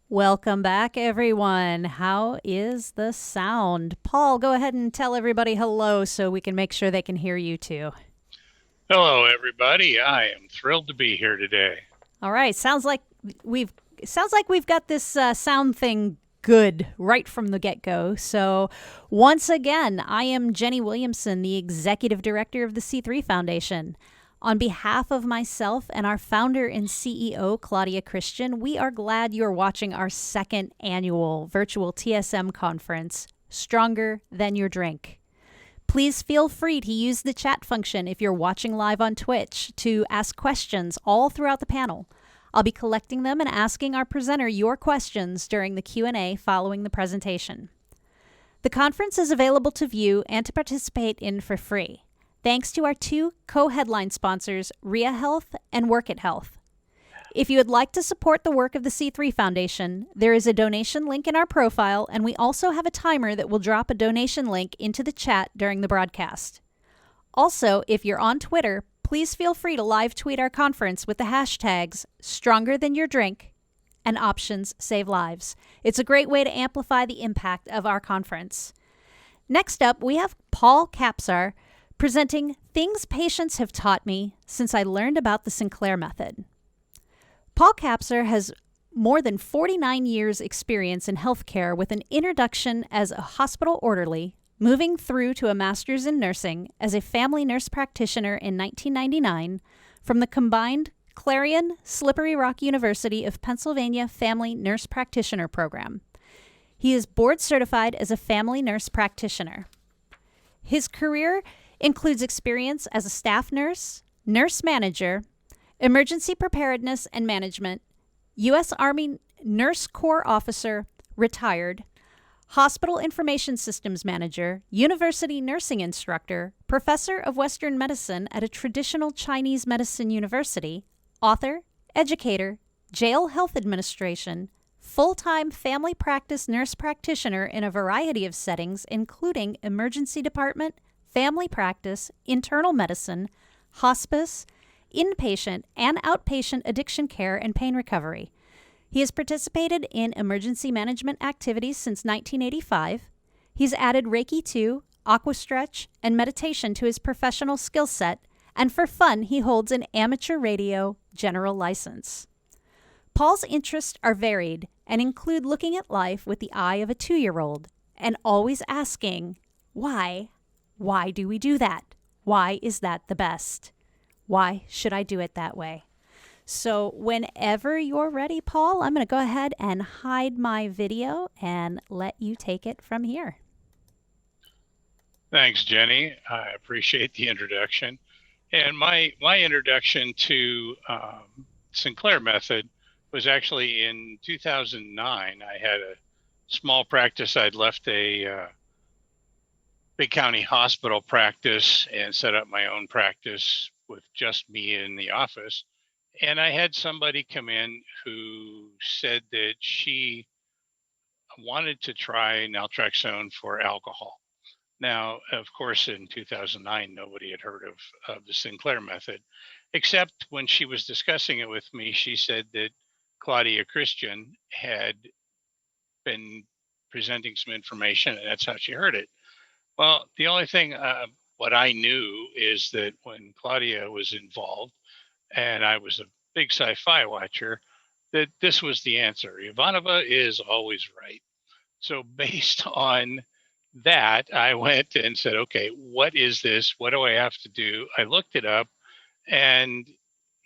Welcome back, everyone. How is the sound? Paul, go ahead and tell everybody hello so we can make sure they can hear you too. Hello, everybody. I am thrilled to be here today. All right, we've sounds like we've got this sound thing good right from the get-go. So, once again, I am Jenny Williamson, the executive director of the C3 Foundation. On behalf of myself and our founder and CEO, Claudia Christian, we are glad you're watching our second annual virtual TSM conference, Stronger Than Your Drink. Please feel free to use the chat function if you're watching live on Twitch to ask questions all throughout the panel. I'll be collecting them and asking our presenter your questions during the Q&A following the presentation. The conference is available to view and to participate in for free, thanks to our two co-headline sponsors, RIA Health and Work It Health. If you would like to support the work of the C3 Foundation, there is a donation link in our profile, and we also have a timer that will drop a donation link into the chat during the broadcast. Also, if you're on Twitter, please feel free to live tweet our conference with the hashtags StrongerThanYourDrink and Options Save Lives. It's a great way to amplify the impact of our conference. Next up, we have Paul Kapsar presenting Things Patients Have Taught Me Since I Learned About the Sinclair Method. Paul Kapsar has more than 49 years' experience in healthcare with an introduction as a hospital orderly, moving through to a master's in nursing as a family nurse practitioner in 1999 from the combined Clarion Slippery Rock University of Pennsylvania Family Nurse Practitioner Program. He is board certified as a family nurse practitioner. His career includes experience as a staff nurse, nurse manager, emergency preparedness and management, U.S. Army Nurse Corps officer, retired, hospital information systems manager, university nursing instructor, professor of Western medicine at a traditional Chinese medicine university, author, educator, jail health administration, full-time family practice nurse practitioner in a variety of settings, including emergency department, family practice, internal medicine, hospice, inpatient and outpatient addiction care and pain recovery. He has participated in emergency management activities since 1985. He's added Reiki 2, Aquastretch, and meditation to his professional skill set, and for fun, he holds an amateur radio general license. Paul's interests are varied and include looking at life with the eye of a 2-year-old and always asking, why? Why do we do that? Why is that the best? Why should I do it that way? So whenever you're ready, Paul, I'm going to go ahead and hide my video and let you take it from here. Thanks, Jenny. I appreciate the introduction. And my introduction to Sinclair method was actually in 2009. I had a small practice. I'd left a big county hospital practice and set up my own practice with just me in the office. And I had somebody come in who said that she wanted to try naltrexone for alcohol. Now, of course, in 2009, nobody had heard of the Sinclair method, except when she was discussing it with me, she said that Claudia Christian had been presenting some information, and that's how she heard it. Well, the only thing, what I knew is that when Claudia was involved, and I was a big sci-fi watcher, that this was the answer. Ivanova is always right. So based on that, I went and said, okay, what is this? What do I have to do? I looked it up, and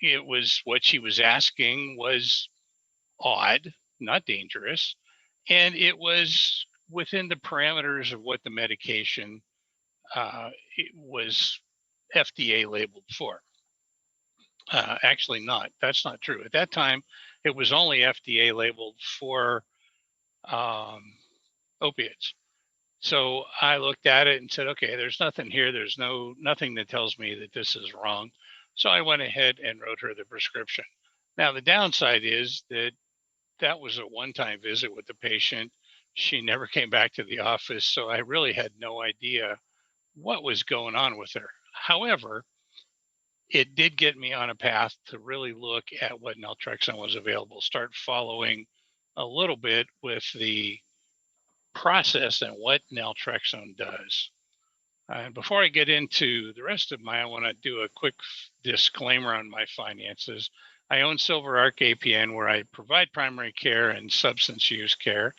it was what she was asking was odd, not dangerous, and it was within the parameters of what the medication it was FDA labeled for. Actually, not. That's not true. At that time, it was only FDA labeled for opiates. So I looked at it and said, okay, there's nothing here. There's nothing that tells me that this is wrong. So I went ahead and wrote her the prescription. Now, the downside is that that was a one-time visit with the patient. She never came back to the office. So I really had no idea what was going on with her. However, it did get me on a path to really look at what naltrexone was available, start following a little bit with the process and what naltrexone does. And before I get into the rest of I want to do a quick disclaimer on my finances. I own Silver Arc APN, where I provide primary care and substance use care.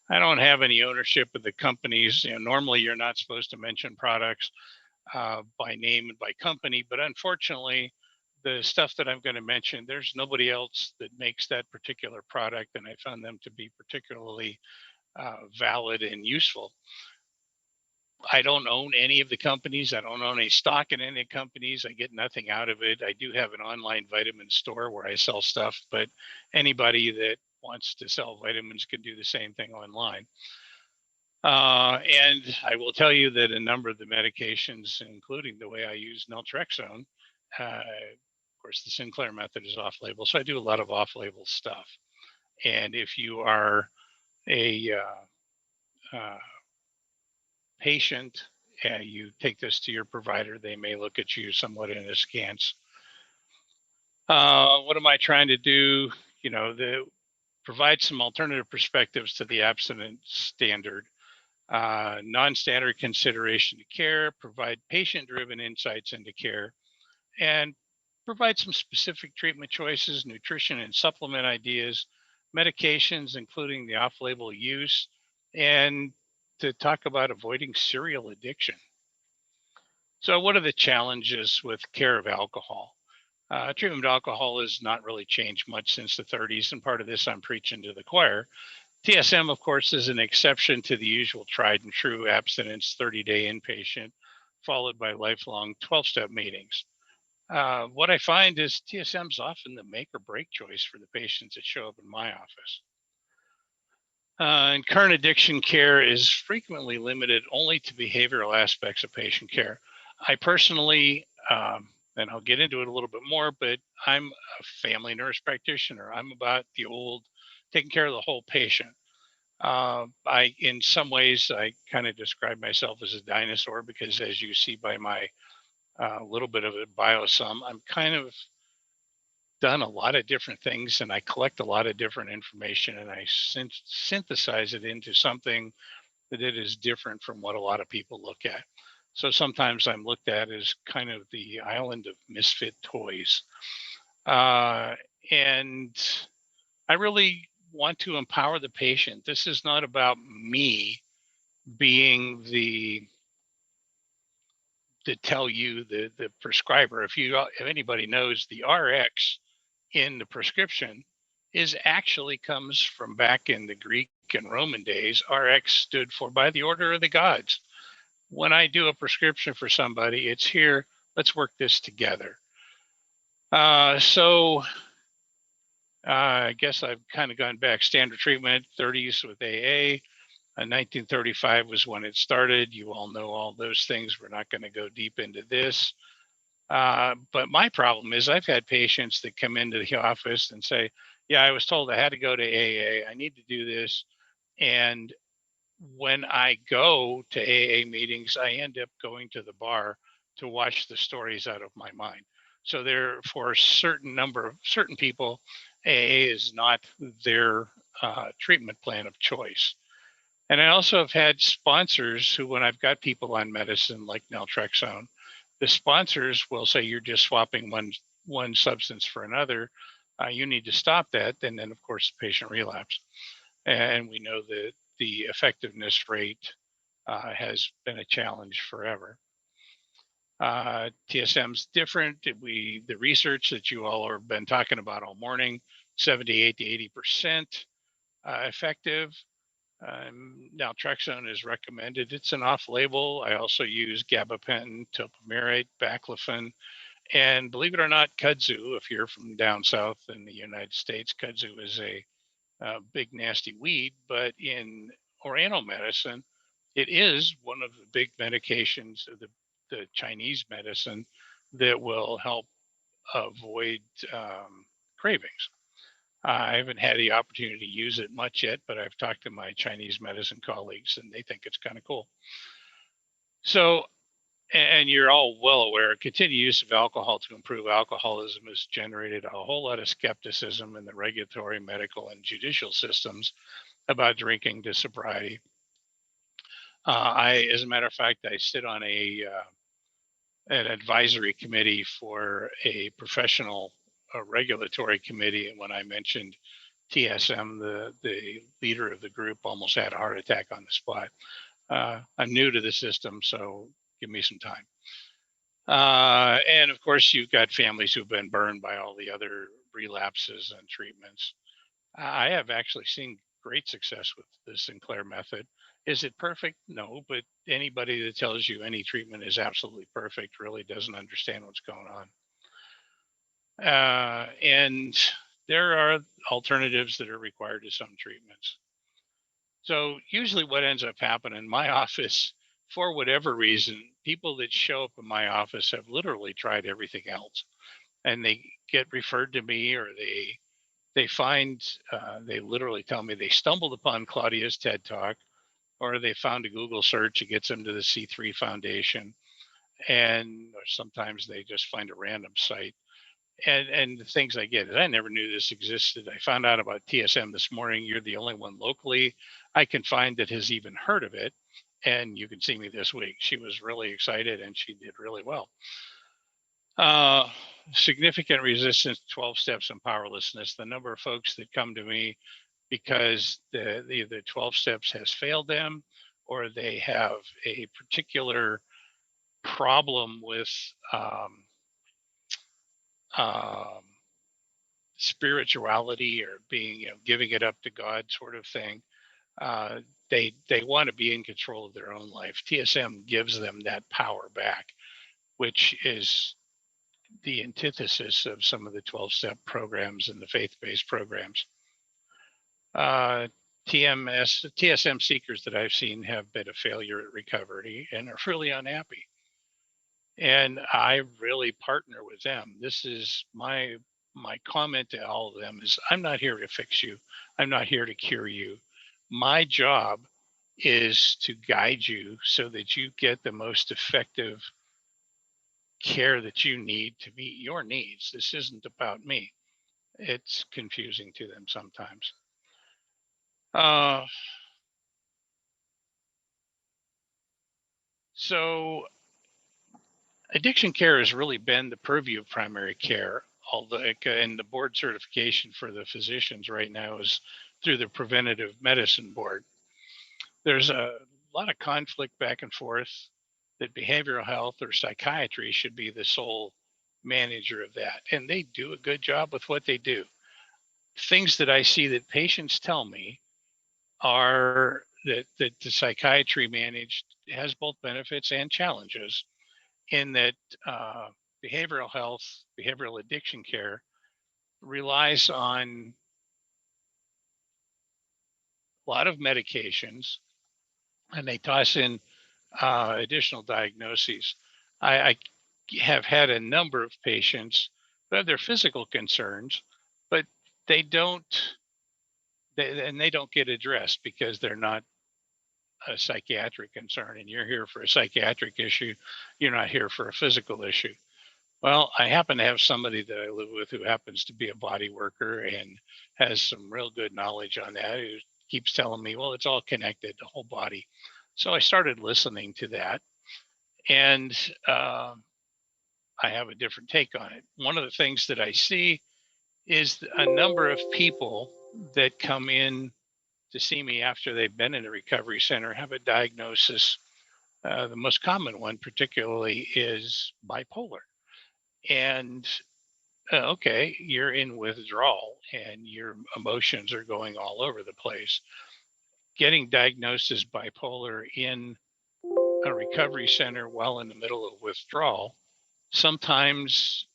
I don't have any ownership of the companies. Normally you're not supposed to mention products by name and by company, but unfortunately, the stuff that I'm going to mention, there's nobody else that makes that particular product, and I found them to be particularly valid and useful. I don't own any of the companies. I don't own any stock in any companies. I get nothing out of it. I do have an online vitamin store where I sell stuff, but anybody that wants to sell vitamins can do the same thing online. And I will tell you that a number of the medications, including the way I use naltrexone, of course, the Sinclair method is off-label, so I do a lot of off-label stuff. And if you are a patient and you take this to your provider, they may look at you somewhat in askance. What am I trying to do? Provide some alternative perspectives to the abstinence standard. Non-standard consideration to care, provide patient-driven insights into care, and provide some specific treatment choices, nutrition and supplement ideas, medications, including the off-label use, and to talk about avoiding serial addiction. So what are the challenges with care of alcohol? Treatment of alcohol has not really changed much since the 30s, and part of this I'm preaching to the choir. TSM, of course, is an exception to the usual tried and true abstinence 30-day inpatient, followed by lifelong 12-step meetings. What I find is TSM is often the make or break choice for the patients that show up in my office. And current addiction care is frequently limited only to behavioral aspects of patient care. I personally, and I'll get into it a little bit more, but I'm a family nurse practitioner. I'm about the old taking care of the whole patient. In some ways, I kind of describe myself as a dinosaur because, as you see by my little bit of a bio sum, I'm kind of done a lot of different things, and I collect a lot of different information, and I synthesize it into something that it is different from what a lot of people look at. So sometimes I'm looked at as kind of the island of misfit toys. And I really want to empower the patient. This is not about me being to tell you the prescriber. If anybody knows, the RX in the prescription actually comes from back in the Greek and Roman days. RX stood for by the order of the gods. When I do a prescription for somebody, it's here, let's work this together. So I guess I've kind of gone back. Standard treatment, 30s with AA. 1935 was when it started. You all know all those things. We're not going to go deep into this. But my problem is I've had patients that come into the office and say, yeah, I was told I had to go to AA. I need to do this. And when I go to AA meetings, I end up going to the bar to wash the stories out of my mind. So there, for certain people, AA is not their treatment plan of choice. And I also have had sponsors who, when I've got people on medicine like naltrexone, the sponsors will say, you're just swapping one substance for another. You need to stop that. And then, of course, the patient relapse. And we know that the effectiveness rate has been a challenge forever. TSM's different. The research that you all have been talking about all morning, 78 to 80% effective. Naltrexone is recommended. It's an off-label. I also use gabapentin, topiramate, baclofen, and believe it or not, kudzu. If you're from down south in the United States, kudzu is a big nasty weed. But in Oriental medicine, it is one of the big medications of the Chinese medicine that will help avoid cravings. I haven't had the opportunity to use it much yet, but I've talked to my Chinese medicine colleagues and they think it's kind of cool. So And you're all well aware, continued use of alcohol to improve alcoholism has generated a whole lot of skepticism in the regulatory, medical, and judicial systems about drinking to sobriety. As a matter of fact, I sit on an advisory committee for a professional regulatory committee. And when I mentioned TSM, the leader of the group almost had a heart attack on the spot. I'm new to the system, so give me some time. And of course, you've got families who've been burned by all the other relapses and treatments. I have actually seen great success with the Sinclair method. Is it perfect? No, but anybody that tells you any treatment is absolutely perfect really doesn't understand what's going on. And there are alternatives that are required to some treatments. So usually what ends up happening in my office, for whatever reason, people that show up in my office have literally tried everything else, and they get referred to me, or they find they literally tell me they stumbled upon Claudia's TED Talk, or they found a Google search that gets them to the C3 Foundation, and or sometimes they just find a random site. And the things I get is, I never knew this existed. I found out about TSM this morning. You're the only one locally I can find that has even heard of it. And you can see me this week. She was really excited and she did really well. Uh, Significant resistance to 12 steps and powerlessness. The number of folks that come to me because the 12 steps has failed them, or they have a particular problem with um, spirituality, or being, giving it up to God, sort of thing. Uh, they want to be in control of their own life. TSM gives them that power back, which is the antithesis of some of the 12-step programs and the faith-based programs. TSM seekers that I've seen have been a failure at recovery and are really unhappy. And I really partner with them. This is my comment to all of them is, I'm not here to fix you. I'm not here to cure you. My job is to guide you so that you get the most effective care that you need to meet your needs. This isn't about me. It's confusing to them sometimes. Uh, so addiction care has really been the purview of primary care, although and the board certification for the physicians right now is through the Preventative Medicine Board. There's a lot of conflict back and forth that behavioral health or psychiatry should be the sole manager of that, and they do a good job with what they do. Things that I see that patients tell me are that the psychiatry managed has both benefits and challenges, in that behavioral health, behavioral addiction care relies on a lot of medications, and they toss in additional diagnoses. I have had a number of patients who have their physical concerns, but they don't, they don't get addressed because they're not a psychiatric concern. And you're here for a psychiatric issue, you're not here for a physical issue. Well, I happen to have somebody that I live with who happens to be a body worker and has some real good knowledge on that, who keeps telling me, well, it's all connected, the whole body. So I started listening to that, and I have a different take on it. One of the things that I see is a number of people that come in to see me after they've been in a recovery center have a diagnosis. The most common one, particularly, is bipolar. And okay, you're in withdrawal and your emotions are going all over the place. Getting diagnosed as bipolar in a recovery center while in the middle of withdrawal sometimes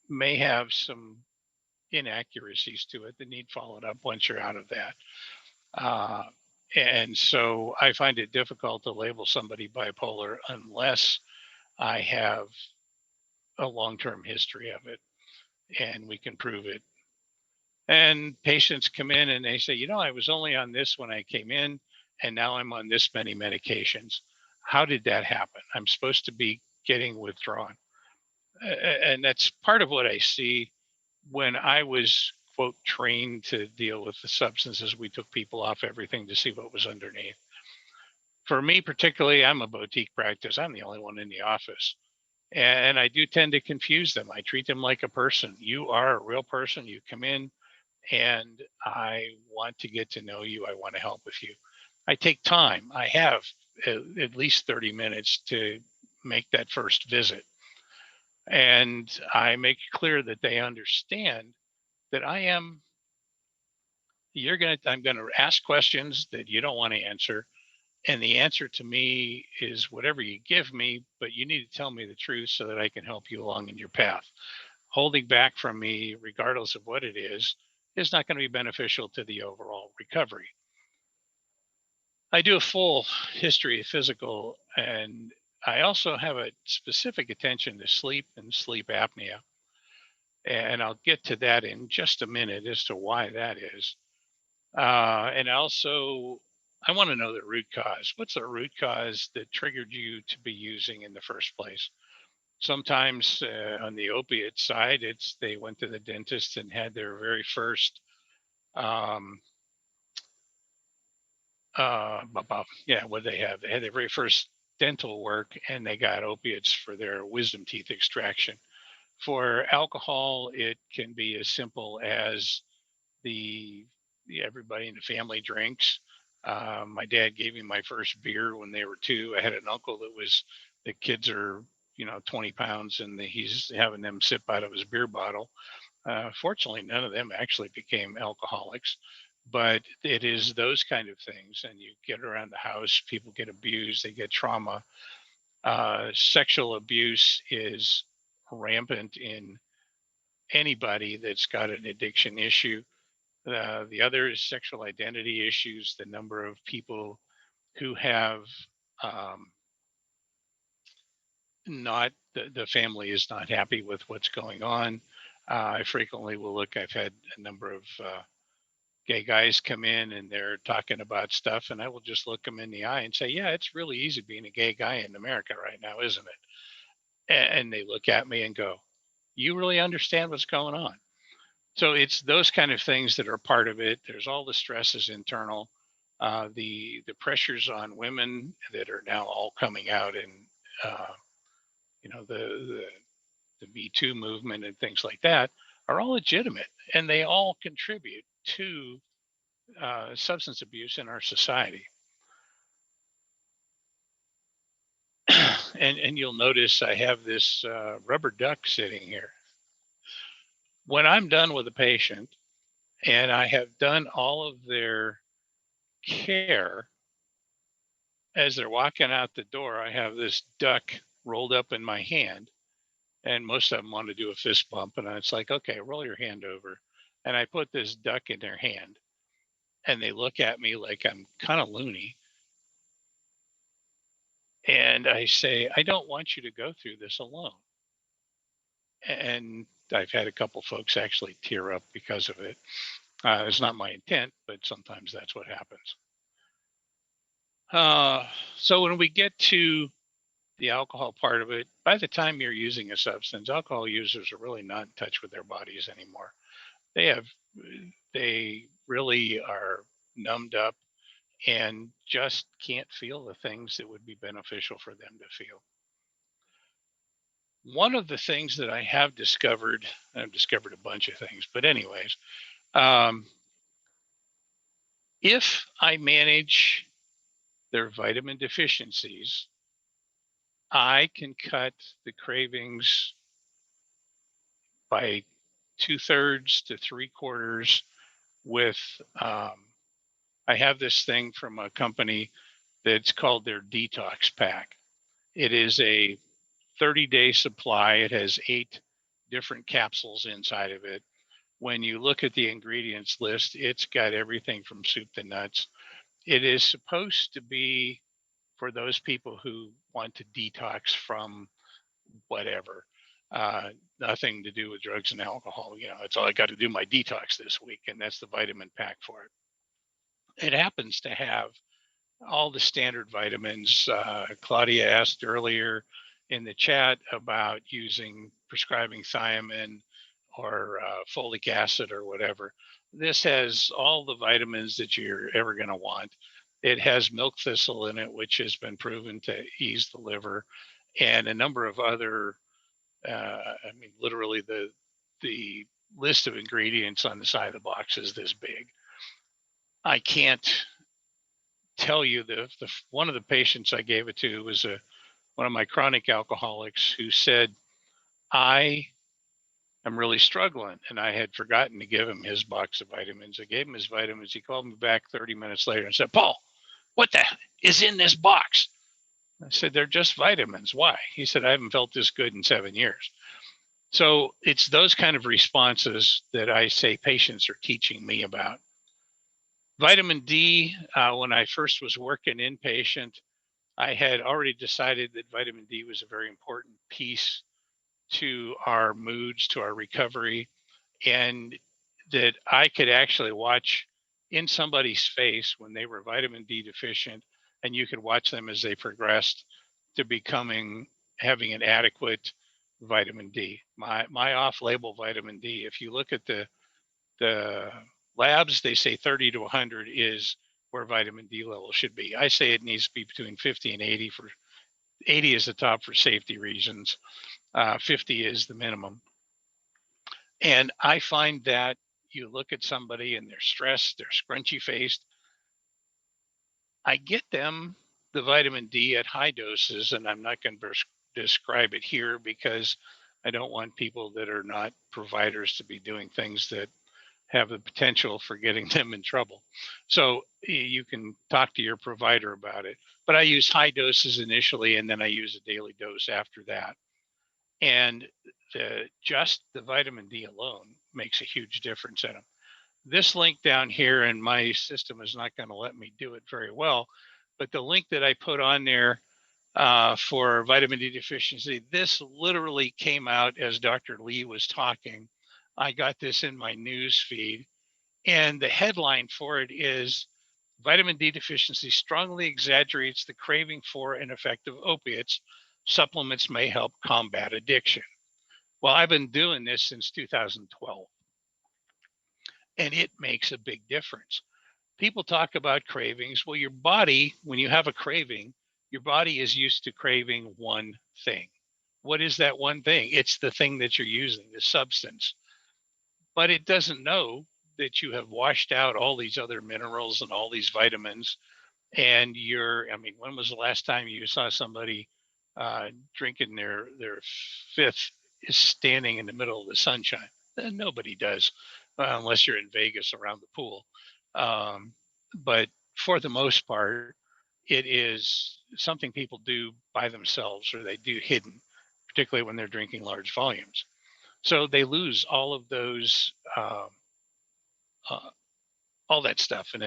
may have some inaccuracies to it that need followed up once you're out of that. Uh, and so I find it difficult to label somebody bipolar unless I have a long-term history of it and we can prove it. And patients come in and they say, I was only on this when I came in, and now I'm on this many medications. how did that happen? I'm supposed to be getting withdrawn. And that's part of what I see when I was, quote, trained to deal with the substances. We took people off everything to see what was underneath. For me, particularly, I'm a boutique practice. I'm the only one in the office. And I do tend to confuse them. I treat them like a person. You are a real person. You come in and I want to get to know you. I want to help with you. I take time. I have at least 30 minutes to make that first visit. And I make it clear that they understand that I'm going to ask questions that you don't want to answer. And the answer to me is whatever you give me, but you need to tell me the truth so that I can help you along in your path. Holding back from me, regardless of what it is not going to be beneficial to the overall recovery. I do a full history of physical, and I also have a specific attention to sleep and sleep apnea. And I'll get to that in just a minute as to why that is. And also, I want to know the root cause. What's the root cause that triggered you to be using in the first place? Sometimes on the opiate side, it's they went to the dentist and had their very first, um, what did they have? They had their very first dental work and they got opiates for their wisdom teeth extraction. For alcohol, it can be as simple as the everybody in the family drinks. My dad gave me my first beer when they were 2. I had an uncle that was the kids are 20 pounds and he's having them sip out of his beer bottle. Fortunately, none of them actually became alcoholics, but it is those kind of things. And you get around the house, people get abused, they get trauma. Sexual abuse is rampant in anybody that's got an addiction issue. The other is sexual identity issues, the number of people who have um, not, the family is not happy with what's going on. I frequently will look, I've had a number of gay guys come in and they're talking about stuff, and I will just look them in the eye and say, yeah, it's really easy being a gay guy in America right now, isn't it? And they look at me and go, you really understand what's going on? So it's those kind of things that are part of it. There's all the stresses internal, the pressures on women that are now all coming out, and uh, the Me Too movement and things like that are all legitimate, and they all contribute to substance abuse in our society. And you'll notice I have this rubber duck sitting here. When I'm done with a patient and I have done all of their care, as they're walking out the door, I have this duck rolled up in my hand, and most of them want to do a fist bump. And it's like, okay, roll your hand over. And I put this duck in their hand, and they look at me like I'm kind of loony. And I say, I don't want you to go through this alone. And I've had a couple folks actually tear up because of it. It's not my intent, but sometimes that's what happens. So when we get to the alcohol part of it, by the time you're using a substance, alcohol users are really not in touch with their bodies anymore. They really are numbed up and just can't feel the things that would be beneficial for them to feel. One of the things that I have discovered, I've discovered a bunch of things, but anyways, if I manage their vitamin deficiencies, I can cut the cravings by 2/3 to 3/4 with, I have this thing from a company that's called their detox pack. It is a 30-day supply. It has 8 different capsules inside of it. When you look at the ingredients list, it's got everything from soup to nuts. It is supposed to be for those people who want to detox from whatever. Nothing to do with drugs and alcohol. It's all I got to do my detox this week, and that's the vitamin pack for it. It happens to have all the standard vitamins. Claudia asked earlier in the chat about prescribing thiamine or folic acid or whatever. This has all the vitamins that you're ever going to want. It has milk thistle in it, which has been proven to ease the liver, and a number of other. I mean, literally the list of ingredients on the side of the box is this big. I can't tell you the one of the patients I gave it to was one of my chronic alcoholics who said, I am really struggling. And I had forgotten to give him his box of vitamins. I gave him his vitamins. He called me back 30 minutes later and said, Paul, what the is in this box? I said, they're just vitamins. Why? He said, I haven't felt this good in 7 years. So it's those kind of responses that I say patients are teaching me about. Vitamin D, when I first was working inpatient, I had already decided that vitamin D was a very important piece to our moods, to our recovery, and that I could actually watch in somebody's face when they were vitamin D deficient, and you could watch them as they progressed to having an adequate vitamin D. My off-label vitamin D, if you look at the labs, they say 30 to 100 is where vitamin D level should be. I say it needs to be between 50 and 80. For 80 is the top for safety reasons. 50 is the minimum. And I find that you look at somebody and they're stressed, they're scrunchy faced. I get them the vitamin D at high doses, and I'm not going to describe it here because I don't want people that are not providers to be doing things that have the potential for getting them in trouble. So you can talk to your provider about it. But I use high doses initially, and then I use a daily dose after that. And just the vitamin D alone makes a huge difference in them. This link down here, and my system is not going to let me do it very well, but the link that I put on there for vitamin D deficiency, this literally came out as Dr. Lee was talking. I got this in my news feed, and the headline for it is vitamin D deficiency strongly exaggerates the craving for ineffective opiates. Supplements may help combat addiction. Well, I've been doing this since 2012, and it makes a big difference. People talk about cravings. Well, your body, when you have a craving, your body is used to craving one thing. What is that one thing? It's the thing that you're using, the substance. But it doesn't know that you have washed out all these other minerals and all these vitamins. And when was the last time you saw somebody drinking their fifth is standing in the middle of the sunshine? Nobody does, unless you're in Vegas around the pool. But for the most part, it is something people do by themselves or they do hidden, particularly when they're drinking large volumes. So they lose all of those, all that stuff, and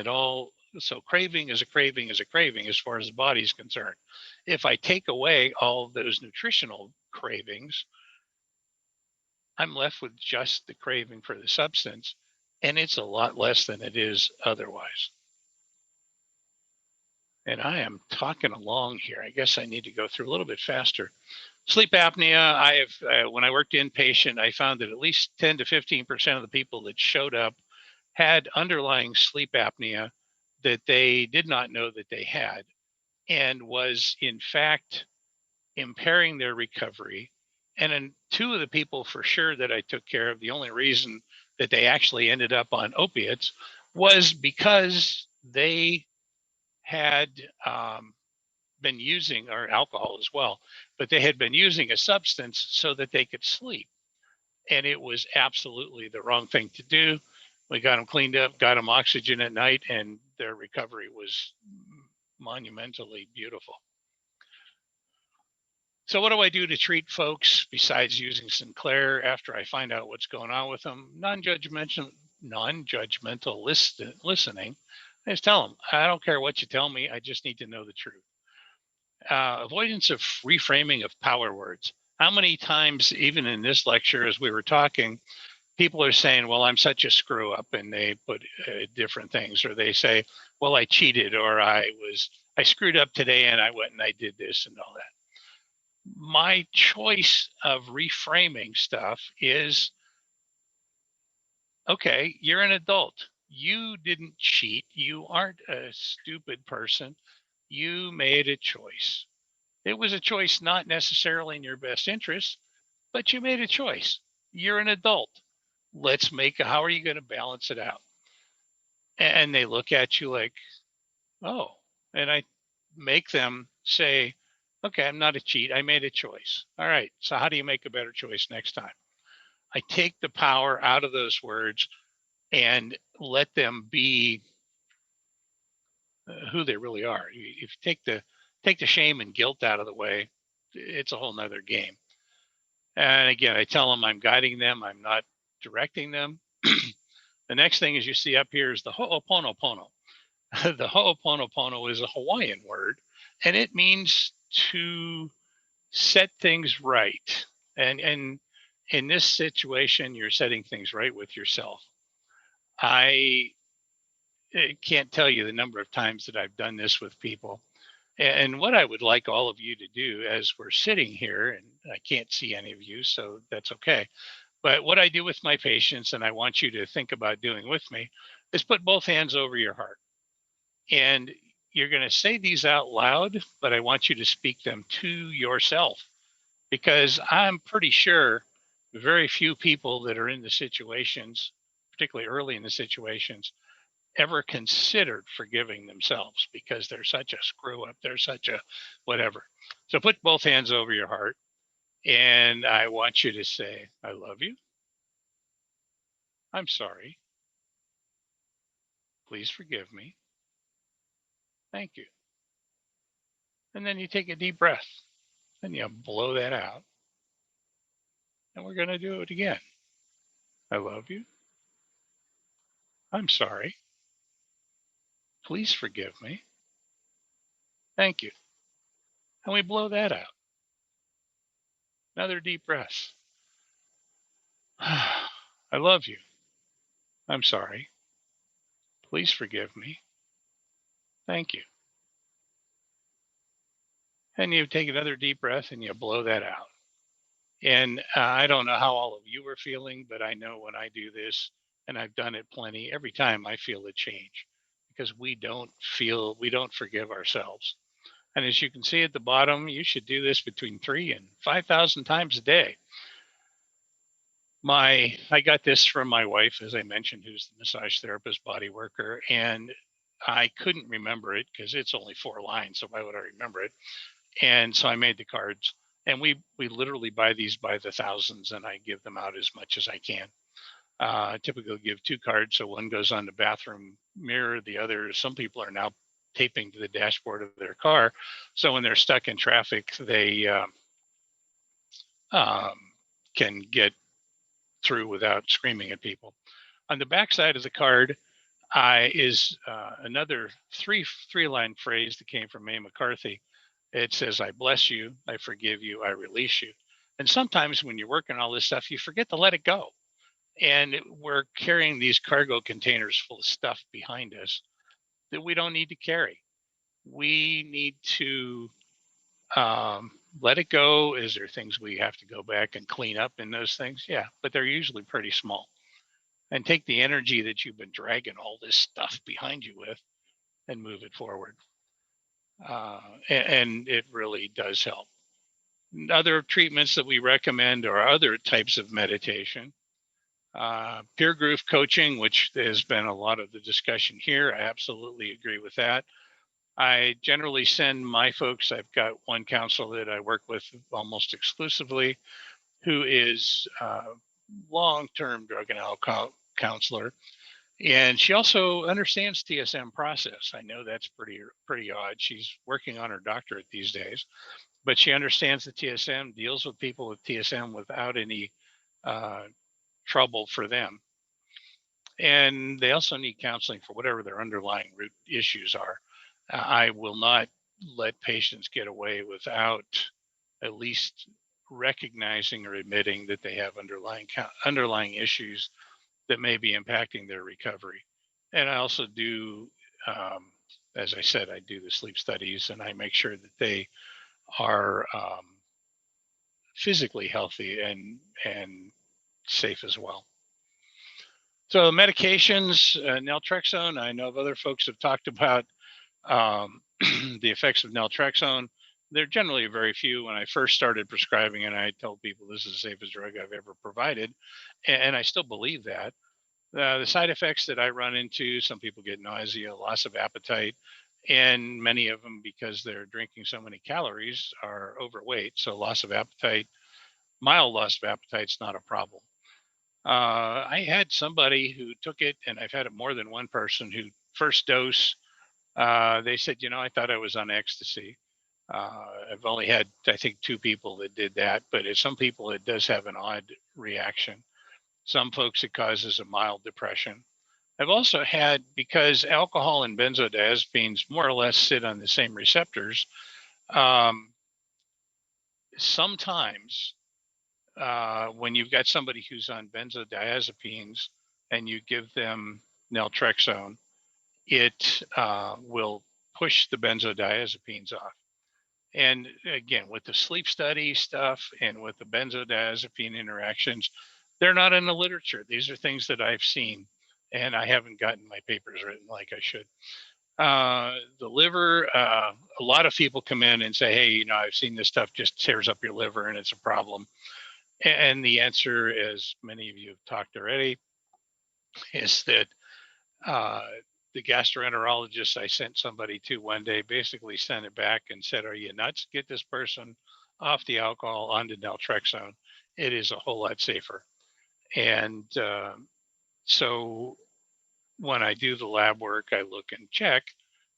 so craving is a craving is a craving as far as the body's concerned. If I take away all of those nutritional cravings, I'm left with just the craving for the substance, and it's a lot less than it is otherwise. And I am talking along here. I guess I need to go through a little bit faster. Sleep apnea, when I worked inpatient, I found that at least 10 to 15% of the people that showed up had underlying sleep apnea that they did not know that they had, and was in fact impairing their recovery. And then two of the people for sure that I took care of, the only reason that they actually ended up on opiates was because they had been using, or alcohol as well, but they had been using a substance so that they could sleep. And it was absolutely the wrong thing to do. We got them cleaned up, got them oxygen at night, and their recovery was monumentally beautiful. So what do I do to treat folks besides using Sinclair after I find out what's going on with them? Non-judgmental listening. I just tell them, I don't care what you tell me, I just need to know the truth. Avoidance of reframing of power words. How many times, even in this lecture, as we were talking, people are saying, well, I'm such a screw up, and they put different things, or they say, well, I cheated, or I I screwed up today and I went and I did this and all that. My choice of reframing stuff is, okay, you're an adult. You didn't cheat. You aren't a stupid person. You made a choice. It was a choice not necessarily in your best interest, but you made a choice. You're an adult. How are you going to balance it out? And they look at you like, oh, and I make them say, okay, I'm not a cheat. I made a choice. All right. So how do you make a better choice next time? I take the power out of those words and let them be who they really are. If you take the shame and guilt out of the way, it's a whole nother game. And again, I tell them I'm guiding them. I'm not directing them. The next thing is you see up here is the ho'oponopono. The ho'oponopono is a Hawaiian word, and it means to set things right. And in this situation, you're setting things right with yourself. I can't tell you the number of times that I've done this with people. And what I would like all of you to do as we're sitting here, and I can't see any of you, so that's okay. But what I do with my patients, and I want you to think about doing with me, is put both hands over your heart. And you're going to say these out loud, but I want you to speak them to yourself, because I'm pretty sure very few people that are in the situations, particularly early in the situations, ever considered forgiving themselves because they're such a screw up. They're such a whatever. So put both hands over your heart. And I want you to say, I love you. I'm sorry. Please forgive me. Thank you. And then you take a deep breath and you blow that out. And we're going to do it again. I love you. I'm sorry. Please forgive me. Thank you. And we blow that out. Another deep breath. I love you. I'm sorry. Please forgive me. Thank you. And you take another deep breath and you blow that out. And I don't know how all of you are feeling, but I know when I do this, and I've done it plenty, every time I feel a change, because we don't forgive ourselves. And as you can see at the bottom, you should do this between 3,000 and 5,000 times a day. I got this from my wife, as I mentioned, who's the massage therapist, body worker, and I couldn't remember it because it's only 4 lines, so why would I remember it? And so I made the cards, and we literally buy these by the thousands, and I give them out as much as I can. I typically give 2 cards, so one goes on the bathroom mirror, the other, some people are now taping to the dashboard of their car, so when they're stuck in traffic, they can get through without screaming at people. On the back side of the card is another three-line phrase that came from Mae McCarthy. It says, I bless you, I forgive you, I release you. And sometimes when you're working all this stuff, you forget to let it go. And we're carrying these cargo containers full of stuff behind us that we don't need to carry. We need to let it go. Is there things we have to go back and clean up in those things? Yeah, but they're usually pretty small. And take the energy that you've been dragging all this stuff behind you with and move it forward. And it really does help. Other treatments that we recommend are other types of meditation. Peer group coaching, which has been a lot of the discussion here. I absolutely agree with that. I generally send my folks, I've got one counselor that I work with almost exclusively, who is a long-term drug and alcohol counselor. And she also understands TSM process. I know that's pretty odd. She's working on her doctorate these days, but she understands the TSM, deals with people with TSM without any trouble for them. And they also need counseling for whatever their underlying root issues are. I will not let patients get away without at least recognizing or admitting that they have underlying issues that may be impacting their recovery. And I also do as I said, I do the sleep studies and I make sure that they are physically healthy and safe as well. So medications, naltrexone, I know other folks have talked about the effects of naltrexone. They're generally very few. When I first started prescribing it, I told people this is the safest drug I've ever provided. And I still believe that. The side effects that I run into, some people get nausea, loss of appetite, and many of them, because they're drinking so many calories, are overweight. So loss of appetite, mild loss of appetite is not a problem. I had somebody who took it, and I've had it more than one person who first dose, they said, I thought I was on ecstasy. I've only had, I think, 2 people that did that, but some people, it does have an odd reaction. Some folks, it causes a mild depression. I've also had, because alcohol and benzodiazepines more or less sit on the same receptors, sometimes when you've got somebody who's on benzodiazepines and you give them naltrexone, it will push the benzodiazepines off. And again, with the sleep study stuff and with the benzodiazepine interactions, they're not in the literature. These are things that I've seen, and I haven't gotten my papers written like I should. The liver, a lot of people come in and say, hey, I've seen this stuff just tears up your liver and it's a problem. And the answer, as many of you have talked already, is that the gastroenterologist I sent somebody to one day basically sent it back and said, are you nuts? Get this person off the alcohol onto naltrexone. It is a whole lot safer. And so when I do the lab work, I look and check.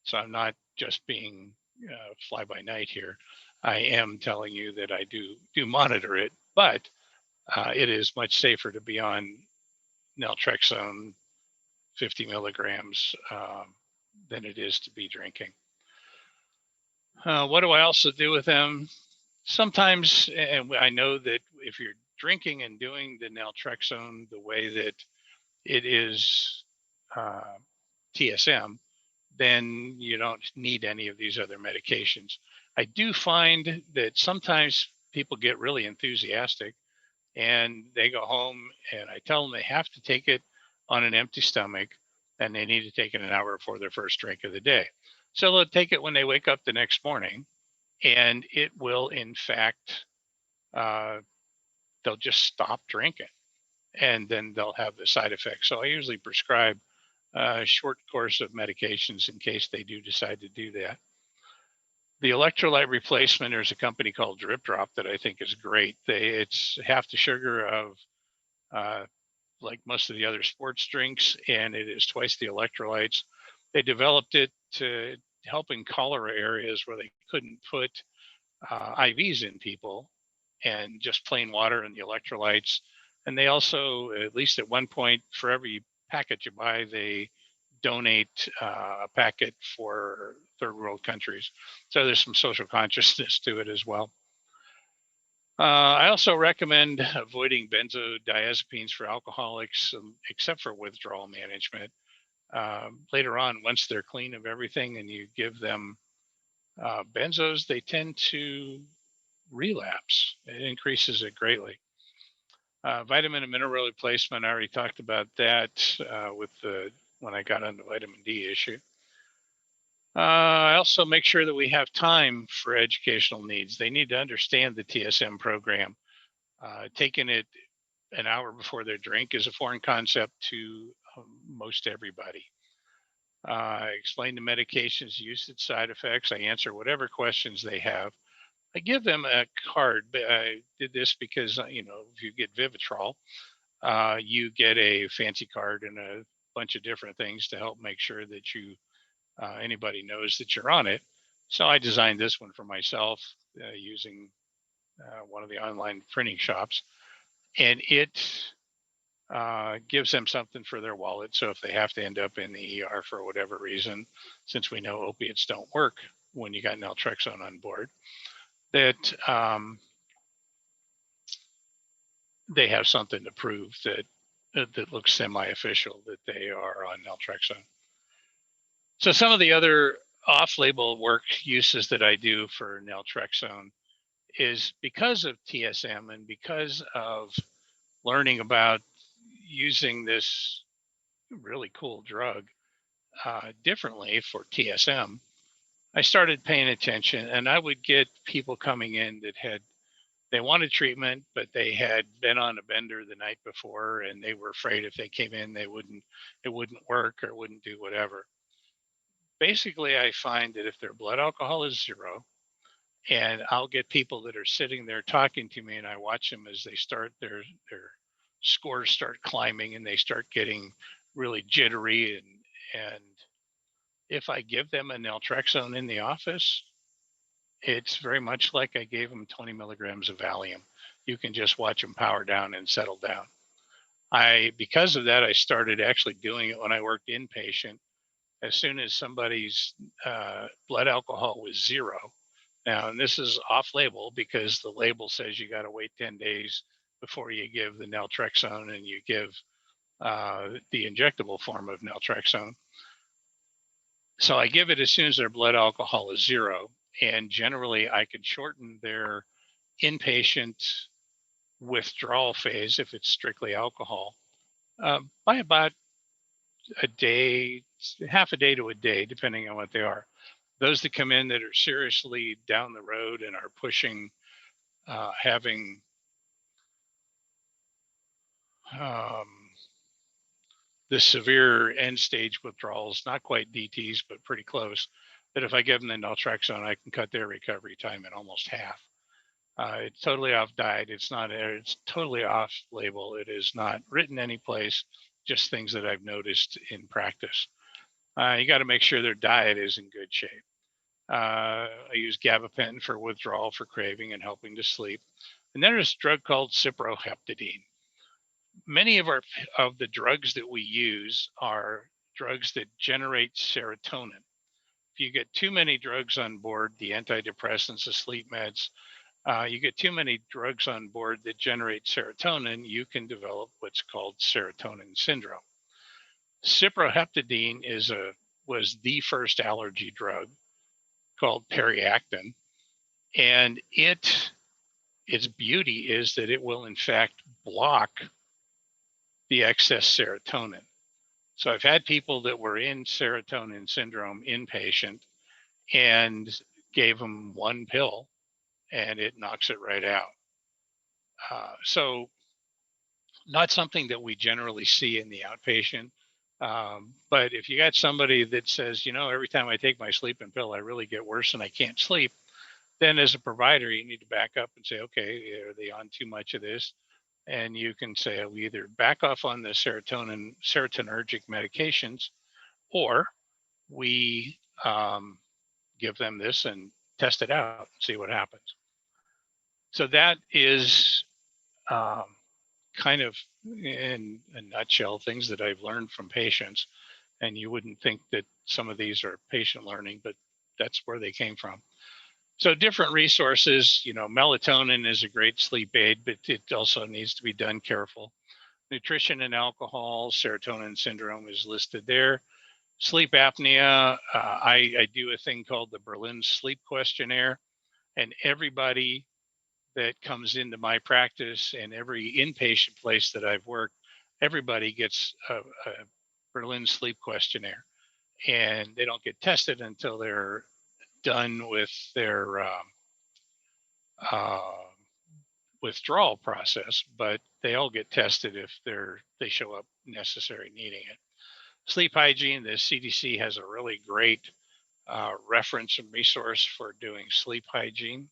So I'm not just being fly by night here. I am telling you that I do monitor it, but it is much safer to be on naltrexone 50 milligrams than it is to be drinking. What do I also do with them? Sometimes, and I know that if you're drinking and doing the naltrexone the way that it is TSM, then you don't need any of these other medications. I do find that sometimes people get really enthusiastic and they go home and I tell them they have to take it on an empty stomach and they need to take it an hour before their first drink of the day. So they'll take it when they wake up the next morning, and it will, in fact, they'll just stop drinking and then they'll have the side effects. So I usually prescribe a short course of medications in case they do decide to do that. The electrolyte replacement, there's a company called Drip Drop that I think is great. It's half the sugar of like most of the other sports drinks, and it is twice the electrolytes. They developed it to help in cholera areas where they couldn't put IVs in people, and just plain water and the electrolytes. And they also, at least at one point, for every packet you buy, they donate a packet for third world countries. So there's some social consciousness to it as well. I also recommend avoiding benzodiazepines for alcoholics, except for withdrawal management. Later on, once they're clean of everything and you give them benzos, they tend to relapse. It increases it greatly. Vitamin and mineral replacement, I already talked about that when I got on the vitamin D issue. I also make sure that we have time for educational needs. They need to understand the TSM program. Taking it an hour before their drink is a foreign concept to most everybody. I explain the medications, usage, side effects. I answer whatever questions they have. I give them a card. I did this because, if you get Vivitrol, you get a fancy card and a bunch of different things to help make sure that anybody knows that you're on it. So I designed this one for myself using one of the online printing shops, and it gives them something for their wallet. So if they have to end up in the ER for whatever reason, since we know opiates don't work when you got naltrexone on board, that they have something to prove that looks semi-official that they are on naltrexone. So some of the other off-label work uses that I do for naltrexone is because of TSM and because of learning about using this really cool drug differently for TSM. I started paying attention, and I would get people coming in that they wanted treatment, but they had been on a bender the night before, and they were afraid if they came in, it wouldn't work or wouldn't do whatever. Basically, I find that if their blood alcohol is zero, and I'll get people that are sitting there talking to me, and I watch them as they start their scores start climbing, and they start getting really jittery, and if I give them a naltrexone in the office, it's very much like I gave them 20 milligrams of Valium. You can just watch them power down and settle down. Because of that, I started actually doing it when I worked inpatient. As soon as somebody's blood alcohol was zero, now, and this is off label because the label says you got to wait 10 days before you give the naltrexone and you give the injectable form of naltrexone. So I give it as soon as their blood alcohol is zero. And generally, I could shorten their inpatient withdrawal phase, if it's strictly alcohol, by about a day, half a day to a day, depending on what they are. Those that come in that are seriously down the road and are pushing, having um, the severe end stage withdrawals, not quite DTs, but pretty close, that if I give them the naltrexone, I can cut their recovery time in almost half. It's totally off diet. It's totally off label. It is not written any place, just things that I've noticed in practice. You got to make sure their diet is in good shape. I use gabapentin for withdrawal, for craving, and helping to sleep. And then there's a drug called cyproheptadine. Many of the drugs that we use are drugs that generate serotonin. If you get too many drugs on board, the antidepressants, the sleep meds, you get too many drugs on board that generate serotonin, you can develop what's called serotonin syndrome. Cyproheptadine was the first allergy drug called Periactin, and its beauty is that it will in fact block the excess serotonin. So I've had people that were in serotonin syndrome inpatient and gave them one pill and it knocks it right out. So not something that we generally see in the outpatient. But if you got somebody that says, every time I take my sleeping pill, I really get worse and I can't sleep, then as a provider, you need to back up and say, okay, are they on too much of this? And you can say, we either back off on the serotonergic medications, or we give them this and test it out and see what happens. So that is kind of, in a nutshell, things that I've learned from patients. And you wouldn't think that some of these are patient learning, but that's where they came from. So different resources, melatonin is a great sleep aid, but it also needs to be done careful. Nutrition and alcohol, serotonin syndrome is listed there. Sleep apnea, I do a thing called the Berlin Sleep Questionnaire, and everybody that comes into my practice and every inpatient place that I've worked, everybody gets a Berlin Sleep Questionnaire, and they don't get tested until they're done with their uh, withdrawal process, but they all get tested if they show up necessary needing it. Sleep hygiene, the CDC has a really great reference and resource for doing sleep hygiene.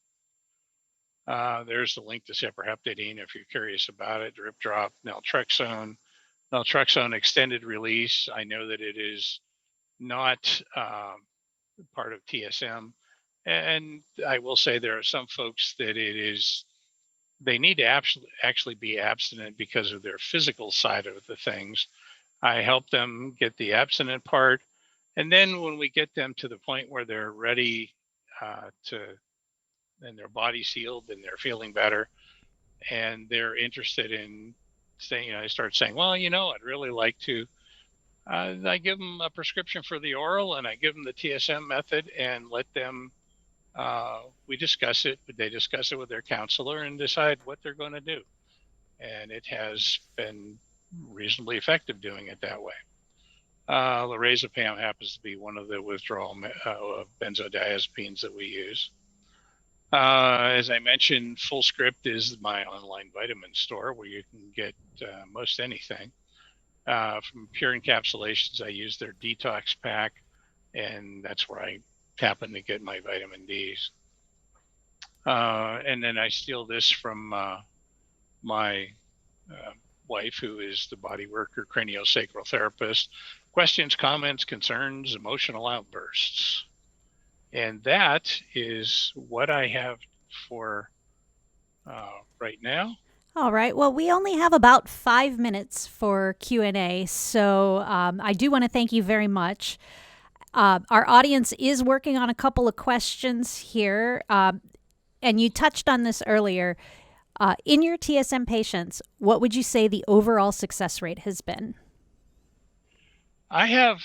There's the link to cyproheptadine if you're curious about it. Drip drop, naltrexone extended release. I know that it is not part of TSM. And I will say there are some folks that they need to actually be abstinent because of their physical side of the things. I help them get the abstinent part. And then when we get them to the point where they're ready and their body's healed and they're feeling better and they're interested in saying, I start saying, well, I'd really like to I give them a prescription for the oral, and I give them the TSM method, and let them. We discuss it, but they discuss it with their counselor and decide what they're going to do. And it has been reasonably effective doing it that way. Lorazepam happens to be one of the withdrawal benzodiazepines that we use. As I mentioned, Full Script is my online vitamin store where you can get most anything. From Pure Encapsulations, I use their detox pack, and that's where I happen to get my vitamin Ds. And then I steal this from my wife, who is the body worker craniosacral therapist. Questions, comments, concerns, emotional outbursts. And that is what I have for right now. All right. Well, we only have about 5 minutes for Q&A, so I do want to thank you very much. Our audience is working on a couple of questions here, and you touched on this earlier. In your TSM patients, what would you say the overall success rate has been? I have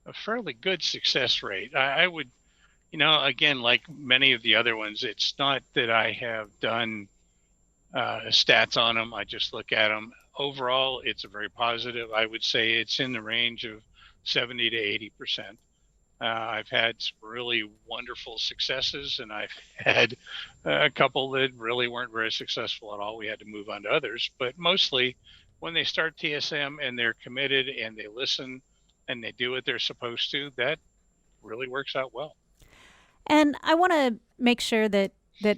a fairly good success rate. I would, again, like many of the other ones, it's not that I have done stats on them. I just look at them. Overall, it's a very positive. I would say it's in the range of 70 to 80%. I've had some really wonderful successes, and I've had a couple that really weren't very successful at all. We had to move on to others. But mostly, when they start TSM and they're committed and they listen and they do what they're supposed to, that really works out well. And I want to make sure that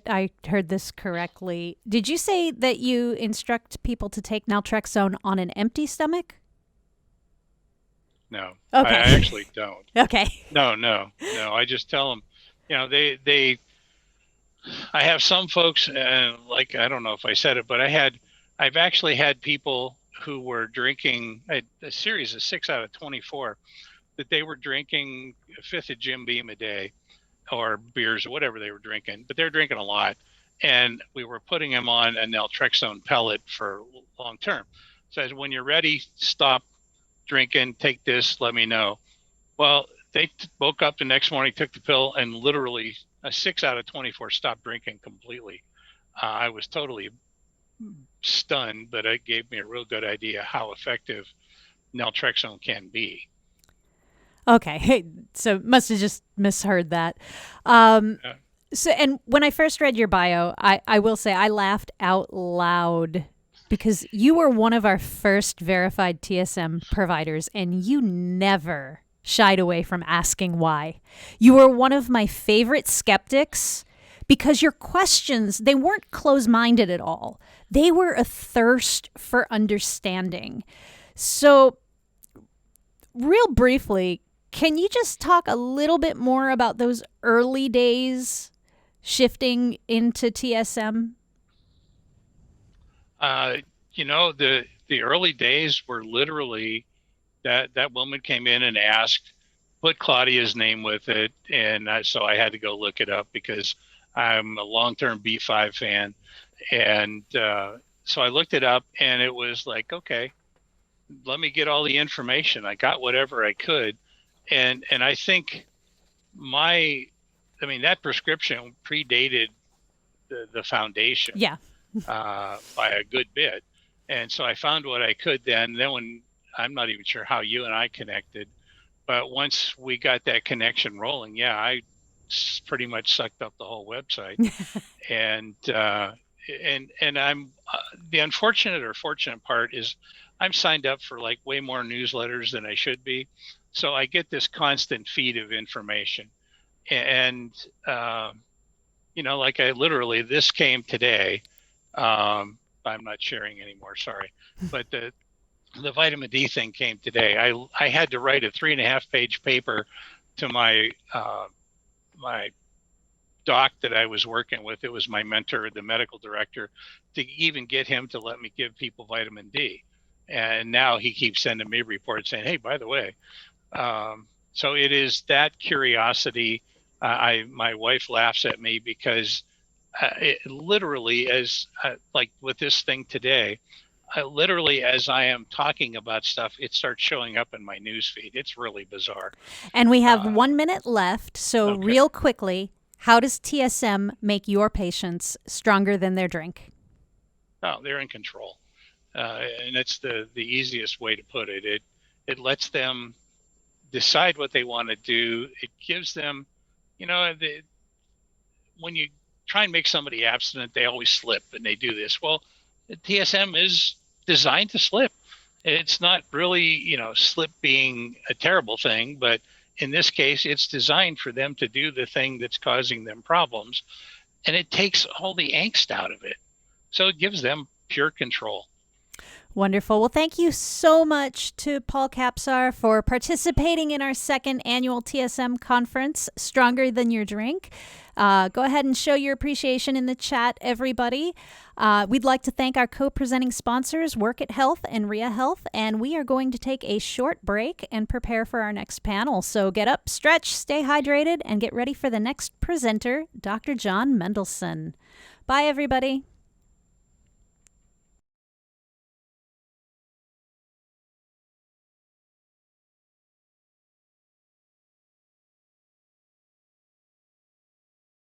I heard this correctly. Did you say that you instruct people to take naltrexone on an empty stomach? No, Okay. I actually don't. Okay. No. I just tell them, I have some folks, like, I don't know if I said it, but I've actually had people who were drinking a series of 6 out of 24 that they were drinking a fifth of Jim Beam a day or beers or whatever they were drinking, but they're drinking a lot. And we were putting them on a naltrexone pellet for long term. So when you're ready, stop drinking, take this, let me know. Well, they woke up the next morning, took the pill, and literally a 6 out of 24 stopped drinking completely. I was totally stunned, but it gave me a real good idea how effective naltrexone can be. Okay. So must have just misheard that. So, and when I first read your bio, I will say I laughed out loud because you were one of our first verified TSM providers, and you never shied away from asking why. You were one of my favorite skeptics because your questions, they weren't closed-minded at all. They were a thirst for understanding. So, real briefly, can you just talk a little bit more about those early days shifting into TSM? The early days were literally that woman came in and asked, put Claudia's name with it, and so I had to go look it up because I'm a long-term B5 fan, and so I looked it up, and it was like, okay, let me get all the information. I got whatever I could, and I think that prescription predated the foundation. Yeah. By a good bit. And so I found what I could then. Then when I'm not even sure how you and I connected, but once we got that connection rolling, I pretty much sucked up the whole website. and I'm the unfortunate or fortunate part is I'm signed up for like way more newsletters than I should be. So I get this constant feed of information. And, like this came today. I'm not sharing anymore, sorry. But the vitamin D thing came today. I had to write a 3.5-page paper to my my doc that I was working with. It was my mentor, the medical director, to even get him to let me give people vitamin D. And now he keeps sending me reports saying, hey, by the way. So it is that curiosity. My wife laughs at me because it literally, as like with this thing today, I literally, as I am talking about stuff, it starts showing up in my news feed. It's really bizarre. And we have Uh, 1 minute left. So, okay. real quickly, how does TSM make your patients stronger than their drink? No, they're in control. And it's the easiest way to put it. It lets them decide what they want to do. It gives them, when you try and make somebody abstinent, they always slip and they do this. Well, the TSM is designed to slip. It's not really, slip being a terrible thing, but in this case, it's designed for them to do the thing that's causing them problems. And it takes all the angst out of it. So it gives them pure control. Wonderful. Well, thank you so much to Paul Kapsar for participating in our second annual TSM conference, Stronger Than Your Drink. Go ahead and show your appreciation in the chat, everybody. We'd like to thank our co-presenting sponsors, Work It Health and Ria Health, and we are going to take a short break and prepare for our next panel. So get up, stretch, stay hydrated, and get ready for the next presenter, Dr. John Mendelsohn. Bye, everybody.